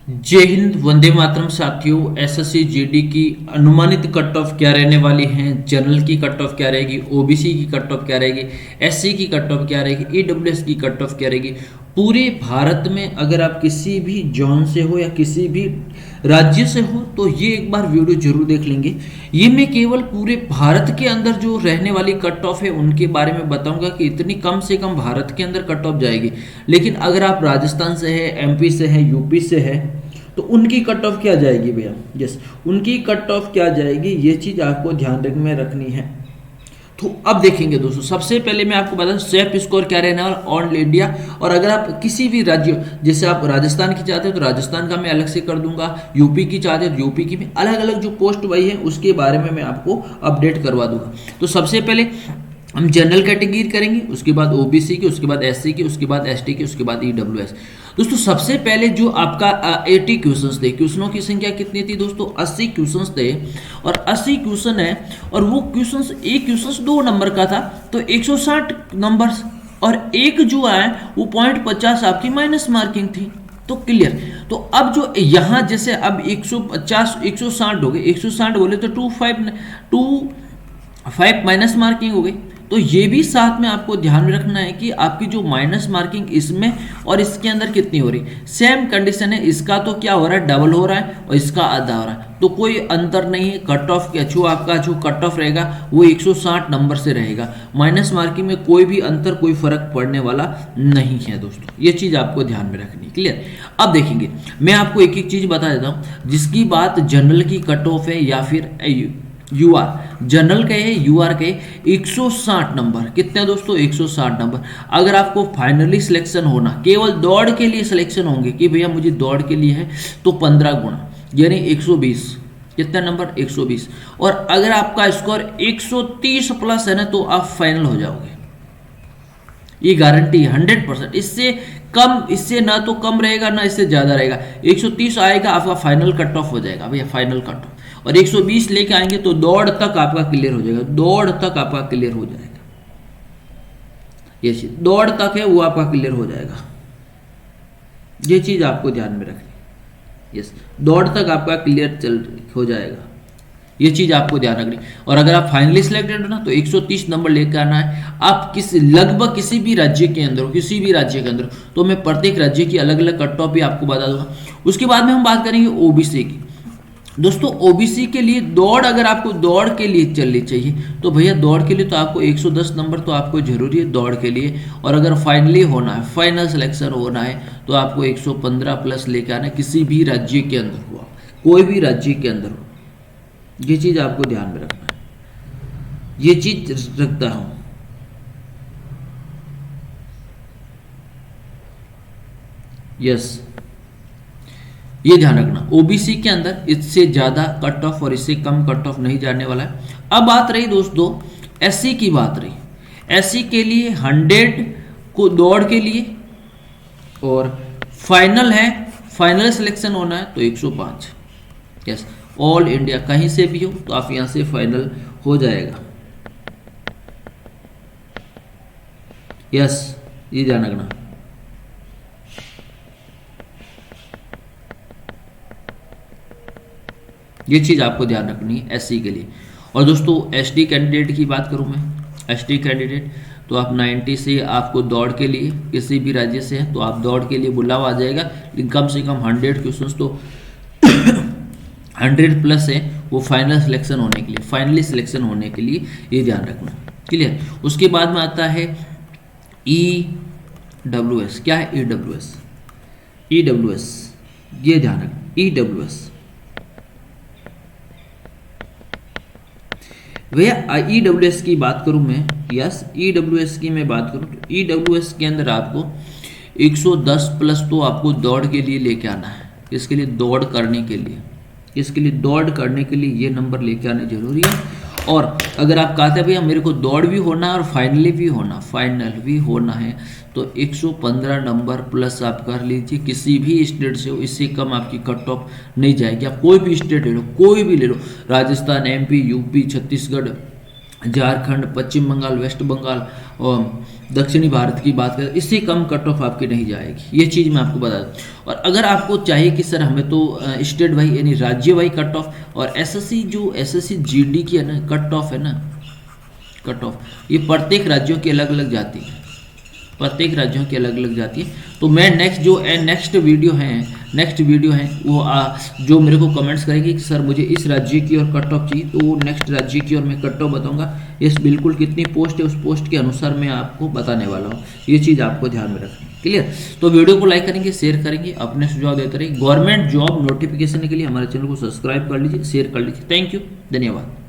जय हिंद, वंदे मातरम साथियों। SSC GD की अनुमानित कट ऑफ क्या रहने वाली है, जनरल की कट ऑफ क्या रहेगी, ओबीसी की कट ऑफ क्या रहेगी, एससी की कट ऑफ क्या रहेगी, ईडब्ल्यूएस की कट ऑफ क्या रहेगी। पूरे भारत में अगर आप किसी भी जोन से हो या किसी भी राज्य से हो तो ये एक बार वीडियो जरूर देख लेंगे। ये मैं केवल पूरे भारत के अंदर जो रहने वाली कट ऑफ है उनके बारे में बताऊंगा कि इतनी कम से कम भारत के अंदर कट ऑफ जाएगी। लेकिन अगर आप राजस्थान से है, एमपी से है, यूपी से है तो उनकी कट ऑफ क्या जाएगी भैया। यस, उनकी कट ऑफ क्या जाएगी, ये चीज आपको ध्यान में रखनी है। तो अब देखेंगे दोस्तों, सबसे पहले मैं आपको बता दूं सेफ स्कोर क्या रहने वाला ऑल इंडिया। और अगर आप किसी भी राज्य, जैसे आप राजस्थान की चाहते हो तो राजस्थान का मैं अलग से कर दूंगा, यूपी की चाहते हो तो यूपी की भी अलग अलग जो पोस्ट वही है उसके बारे में मैं आपको अपडेट करवा दूंगा। तो सबसे पहले हम जनरल कैटेगरी करेंगे, उसके बाद ओबीसी की, उसके बाद एससी की, उसके बाद एसटी की, उसके बाद ईडब्ल्यूएस। दोस्तों सबसे पहले जो आपका 80 क्वेश्चंस थे, क्वेश्चनों की संख्या कितनी थी दोस्तों, 80 क्वेश्चंस थे। और 80 क्वेश्चन है और वो क्वेश्चंस, एक क्वेश्चन 2 नंबर का था तो 160 नंबर, और एक जो है वो 0.50 आपकी माइनस मार्किंग थी। तो क्लियर। तो अब जो यहाँ जैसे अब 150 160 हो गए, 160 बोले तो 2 5 माइनस मार्किंग हो गई। तो ये भी साथ में आपको ध्यान में रखना है कि आपकी जो माइनस मार्किंग इसमें और इसके अंदर कितनी हो रही, सेम कंडीशन है। इसका तो क्या हो रहा है, डबल हो रहा है और इसका आधा हो रहा है, तो कोई अंतर नहीं है। कट ऑफ जो आपका जो कट ऑफ रहेगा वो 160 नंबर से रहेगा। माइनस मार्किंग में कोई भी अंतर, कोई फर्क पड़ने वाला नहीं है दोस्तों, ये चीज आपको ध्यान में रखनी। क्लियर। अब देखेंगे, मैं आपको एक एक चीज बता देता हूं जिसकी बात जनरल की कट ऑफ है या फिर यूआर, जनरल के है, यूआर के 160 नंबर। कितने दोस्तों, 160 नंबर। अगर आपको फाइनली सिलेक्शन होना, केवल दौड़ के लिए सिलेक्शन होंगे कि भैया मुझे दौड़ के लिए है, तो 15 गुना यानी 120। कितना नंबर, 120। और अगर आपका स्कोर 130 प्लस है ना तो आप फाइनल हो जाओगे, ये गारंटी है 100%। इससे कम, इससे ना तो कम रहेगा ना इससे ज्यादा रहेगा। 130 आएगा आपका फाइनल कट ऑफ हो जाएगा भैया, फाइनल कट ऑफ। और 120 लेके आएंगे तो दौड़ तक आपका क्लियर हो जाएगा, दौड़ तक आपका क्लियर हो जाएगा। ये चीज दौड़ तक है वो आपका क्लियर हो जाएगा, ये चीज आपको ध्यान में रखनी। यस, दौड़ तक आपका क्लियर चल हो जाएगा, ये चीज आपको ध्यान रखनी। और अगर आप फाइनली सिलेक्टेड हो ना तो 130 नंबर लेकर आना है। आप लगभग किसी भी राज्य के अंदर हो, किसी भी राज्य के अंदर, तो मैं प्रत्येक राज्य की अलग अलग कट ऑफ भी आपको बता दूंगा। उसके बाद में हम बात करेंगे ओबीसी की। दोस्तों ओबीसी के लिए दौड़, अगर आपको दौड़ के लिए चलनी चाहिए तो भैया दौड़ के लिए तो आपको 110 नंबर तो आपको जरूरी है दौड़ के लिए। और अगर फाइनली होना है, फाइनल सिलेक्शन होना है, तो आपको 115 प्लस लेके आना है, किसी भी राज्य के अंदर हुआ, कोई भी राज्य के अंदर हो। ये चीज आपको ध्यान में रखना है, ये चीज रखता हूं। यस, ये ध्यान रखना, ओबीसी के अंदर इससे ज्यादा कट ऑफ और इससे कम कट ऑफ नहीं जाने वाला है। अब बात रही दोस्तों एससी की, बात रही एससी के लिए 100 को दौड़ के लिए, और फाइनल है, फाइनल सिलेक्शन होना है तो 105। यस, ऑल इंडिया कहीं से भी हो तो आप यहां से फाइनल हो जाएगा। यस, ये ध्यान रखना। ये चीज आपको ध्यान रखनी है एससी के लिए। और दोस्तों एसटी कैंडिडेट की बात करूं मैं, एसटी कैंडिडेट तो आप 90 से आपको दौड़ के लिए किसी भी राज्य से है तो आप दौड़ के लिए बुलावा आ जाएगा। लेकिन कम से कम 100 क्वेश्चंस तो 100 प्लस है वो फाइनल सिलेक्शन होने के लिए, फाइनली सिलेक्शन होने के लिए, ये ध्यान रखना। क्लियर। उसके बाद में आता है ईडब्ल्यूएस। क्या है ईडब्ल्यूएस, ईडब्ल्यूएस ये ध्यान रखना, ईडब्ल्यूएस भैया। ईडब्ल्यूएस की बात करूं मैं, यस ईडब्ल्यूएस की मैं बात करूं तो ईडब्ल्यूएस के अंदर आपको 110 प्लस तो आपको दौड़ के लिए लेके आना है। इसके लिए दौड़ करने के लिए, इसके लिए दौड़ करने के लिए ये नंबर लेके आना जरूरी है। और अगर आप कहते हैं भैया मेरे को दौड़ भी होना और फाइनली भी होना, फाइनल भी होना है तो 115 नंबर प्लस आप कर लीजिए। किसी भी स्टेट से हो, इससे कम आपकी कट ऑफ नहीं जाएगी। आप कोई भी स्टेट ले लो, कोई भी ले लो, राजस्थान, एमपी, यूपी, छत्तीसगढ़, झारखंड, पश्चिम बंगाल, वेस्ट बंगाल और दक्षिणी भारत की बात करें, इससे कम कट ऑफ आपकी नहीं जाएगी। ये चीज़ मैं आपको बता दूँ। और अगर आपको चाहिए कि सर हमें तो स्टेट वाई यानी राज्य वाई कट ऑफ और एसएससी जो एसएससी जीडी की है ना कट ऑफ है ना, कट ऑफ ये प्रत्येक राज्यों की अलग अलग जाती है, प्रत्येक राज्यों की अलग अलग जाती है। तो मैं नेक्स्ट वीडियो है वो जो मेरे को कमेंट्स करेंगे कि सर मुझे इस राज्य की और कट ऑफ चाहिए, तो वो नेक्स्ट राज्य की और मैं कट ऑफ बताऊंगा। इस बिल्कुल कितनी पोस्ट है उस पोस्ट के अनुसार मैं आपको बताने वाला हूँ। ये चीज़ आपको ध्यान में रखनी है। क्लियर? तो वीडियो को लाइक करेंगे, शेयर करेंगे, अपने सुझाव देते रहिए। गवर्नमेंट जॉब नोटिफिकेशन के लिए हमारे चैनल को सब्सक्राइब कर लीजिए, शेयर कर लीजिए। थैंक यू, धन्यवाद।